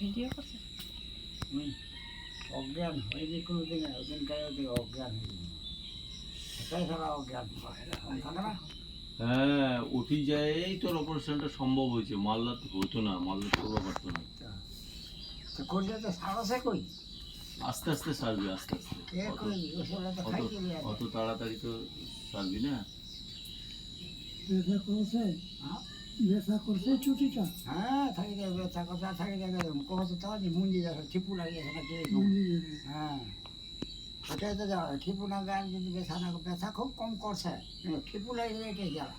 Video করছে অজ্ঞান হয়নি কোনোদিন, ওদিন গায়ে ওদিকে অজ্ঞান হয়নি, সেটাই সারা অজ্ঞান থাকে না। হ্যাঁ, উঠি যায় তোর অপারেশনটা সম্ভব হয়েছে, মালদা তো হতো না, মালদা করবো পারতো না। তো করলে তো সারসে কই, আস্তে আস্তে সারবি, আস্তে আস্তে, কে কই ওসব তো খাই দিবি। অত তাড়াতাড়ি তো সারবি না। ব্যথা করছে, ব্যথা করছে ছুটিটা, হ্যাঁ থাকি যাবে, ব্যথা কথা থাকি যাবে, কত তাও যে মুঞ্জি যাবে, ঠিপু লাগিয়েছে নাকি, হ্যাঁ ওটাই তো যাওয়া। ঠিপু না গান যদি ব্যথা না, ব্যথা খুব কম করছে, ঠিপু লাগিয়ে এটাই যাওয়া।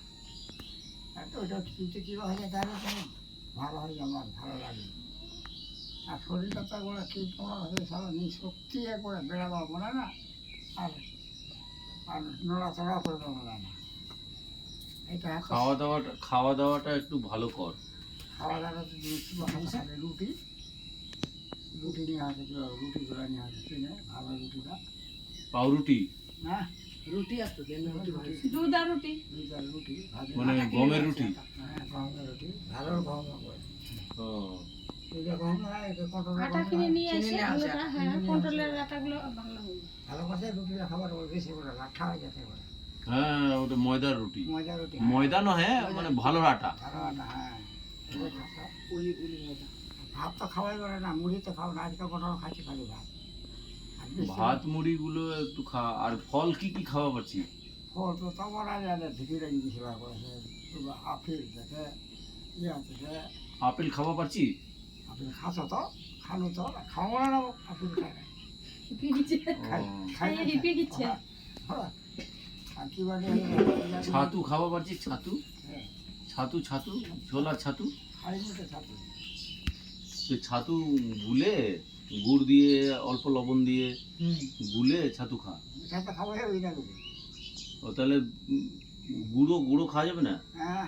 ওইটা ছুটি কীভাবে হয়ে যায় তাহলে তুমি ভালো হয়ে যাবে, আমার ভালো লাগে। আর শরীরটা তো একবার ঠিক তোমার হয়ে সারা নিঃশক্তি একবারে বেড়াবো মনে না, আর আর নড়াচড়া করবে মনে না। এটা খাওয়া দাওয়াটা একটু ভালো কর। খাওয়া দাওয়া তো খাবে, রুটি রুটি নিয়ে আসে, রুটিগুলো নিয়ে আসে কিনে, ভালো রুটিটা, পাউরুটি না রুটি আসতো দুধ আর রুটি, রুটি মানে গমের রুটি। হ্যাঁ গমের রুটি, ভালো গম করে। ও, এটা গম না, এটা আটা কিনে নিয়ে এসে আলুটা, হ্যাঁ কন্ট্রোলের আটাগুলো ভালো হবে, ভালো করছে রুটিটা খাবার বেশি করে লাঠা হয়ে যাচ্ছে এবারে। হ্যাঁ ওটা ময়দার রুটি, ময়দা রুটি, ময়দা নয়, মানে ভালো আটা। ভালো আটা, হ্যাঁ ভাত তো খাওয়াই করে না, মুড়ি তো খাও না, আজকে কোনো খাচ্ছি খালি ভাত। আর বেশি ভাত মুড়ি গুলো একটু খা। আর ফল কি কি খাওয়া পাচ্ছি? ফল তো তোমার আগে ভিতরে নিয়ে সেবা করেছে, আপেল থেকে ইয়া থেকে। আপেল খাওয়া পাচ্ছি? আপেল খাচ্ছ তো, খানো তো, খাওয়া না আপেল খায় না, হিপি গিচ্ছে, হিপি গিচ্ছে। আর কি বলে ছাতু খাওয়া পাচ্ছি? ছাতু, হ্যাঁ, ছাতু, ছাতু, ছোলার ছাতু। খাইনি তো ছাতু। তো ছাতু গুলে গুড় দিয়ে, অল্প লবণ দিয়ে গুলে ছাতু খা। ছাতু খাওয়া যাবে না কিন্তু। ও তাহলে গুঁড়ো গুঁড়ো খাওয়া যাবে না? হ্যাঁ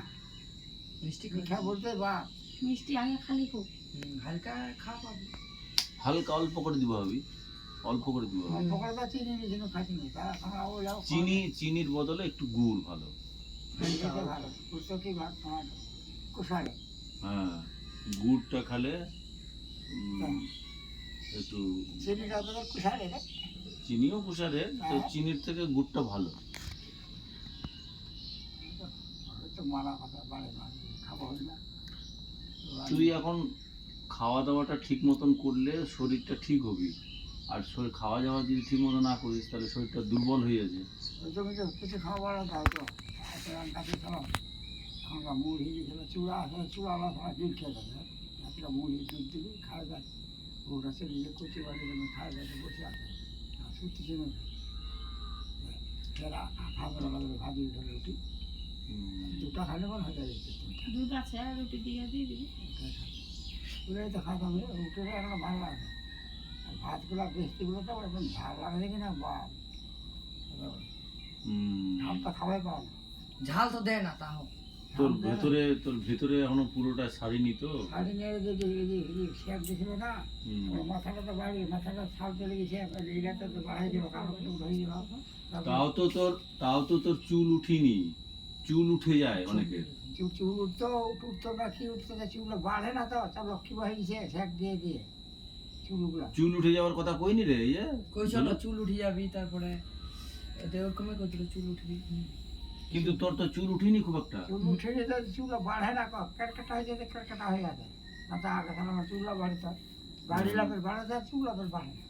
মিষ্টি মিঠা বলতে বা মিষ্টি আগে খালি খুব হালকা খাওয়া পাবো, হালকা অল্প করে দিব ভাবি, অল্প করে দিব ভাবি। পকোড়া চিনি নিয়ে খাচ্ছি তা আমরা ওলাও চিনির বদলে একটু গুড় ভালো। ভালো বুঝতো কি ভাত তোমার কুসারে। হ্যাঁ, গুড়টা খেলে একটু, চিনিটা তো কুসারে রে, চিনিও কুসারে, তো চিনির থেকে গুড়টা ভালো। তো মানা কথা বাড়ে না, খাবো না। তুই এখন খাওয়া দাওয়াটা ঠিক মতন করলে শরীরটা ঠিক হবি, আর খাওয়া দাওয়া যদি ঠিক মতো না করিস তাহলে শরীরটা দুর্বল হয়ে যাবে। তুমি তো কিছু খাওয়া দাও তো, কাছে খাও, আমরা মুড়ি দিয়েছিল, চূড়া আসলে চূড়া আলাদা দুধ খেয়ে যাবে, একটা মুড়ি দুধ দিবি খাওয়া যায়, ওটা চলে গিয়ে কচি বাড়ি যেন খাওয়া যায়, বসে আছে আর সত্যি ছিল এরা ভাজা ভাজি উঠে রুটি দুটা খাইলে মনে হয়ে যাবে। দুধ আছে আর রুটি দিয়ে দিয়ে দিবি, ওটাই তো খাতাম, উঠে এখন ভালো লাগে, আর ভাতগুলো বৃষ্টিগুলো তো একদম ভালো লাগে কিনা বা ভাতটা খাওয়াই পাও না, ঝাল তো দেয় না তাও। তোর ভেতরে এখনো পুরোটা সারিনি তো। শাড়ি নিয়ে শেপ দিয়েছিল না, মাথাটা তো বাড়ি, মাথাটা ছাল চলে গেছে, এটা তো বাড়াই দিল, কারো ধরে দিল। তাও তো তোর চুল উঠিনি, চুল উঠে যায় অনেকের। চুল উঠতো না, কি উঠতো না, চুলগুলো বাড়ে না তো, সব লক্ষ্মী হয়ে গেছে শেপ দিয়ে দিয়ে চুলগুলো। চুল উঠে যাওয়ার কথা কইনি রে, কইছিল চুল উঠে যাবি, তারপরে এতে ওরকমই কইছিল চুল উঠবি, কিন্তু তোর তো চুল উঠিনি খুব একটা। চুল উঠে যেতে চুলগুলো বাড়ে না, কেটকাটা হয়ে যেতে কেটকাটা হয়ে যাবে না, তা আগে তাহলে আমার চুলগুলো বাড়িতে বাড়ি লাভের বাড়া যায়, চুলগুলো বাড়ে না,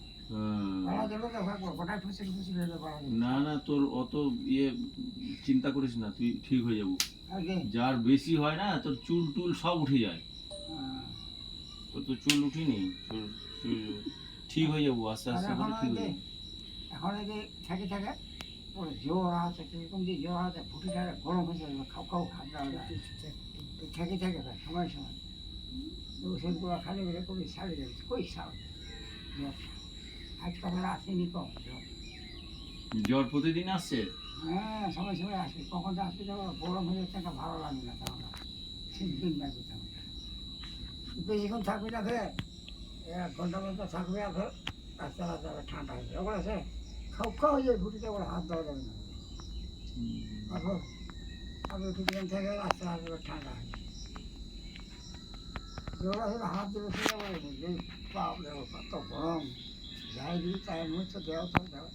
বাড়া দিলে তো গোটায় ফুসিল ফুসিল হয়ে বাড়া যায়। না না, তোর অত চিন্তা করিস না, তুই ঠিক হয়ে যাবো। আগে যার বেশি হয় না, তোর চুল টুল সব উঠে যায়, তোর তো চুল উঠিনি, ঠিক হয়ে যাবো আস্তে আস্তে করে, ঠিক হয়ে যাবো। এখন এই যে থাকে থাকে ওর জ্বর আছে, কিরকম যে জ্বর আছে, ফুটিটা গরম হয়ে যাবে, খাও খাও হাত দেওয়া যায়, থেকে থাকে সময় সময় ওষুধগুলো খালি বেড়ে কবি সারি যাবে, কই সার আজকাল আসেনি কম জ্বর। জ্বর প্রতিদিন আসছে? হ্যাঁ সময় সময় আসে, কখন যে আসবে যাবো, গরম হয়ে যাচ্ছে, একটা ভালো লাগে না, তাহলে দিন লাগবে, তেমন বেশিক্ষণ থাকবি না, ফের 1 ঘন্টা মতো থাকবে, আর ফের রাস্তা রাস্তা ঠান্ডা হয়ে যাবে, ওগুলো আছে খাও খাওয়া হয়ে যাবে, ফুটিতে ওগুলো হাত দেওয়া যাবে না। তারপরে কিছুদিন থেকে রাস্তা আসবে ঠান্ডা হয় দৌড়াশোড়া হাত ধরে শুয়ে পড়েছে যে বাপরে কত গরম যাই দিই তাই মুহূর্তে দেওয়া তো দেওয়া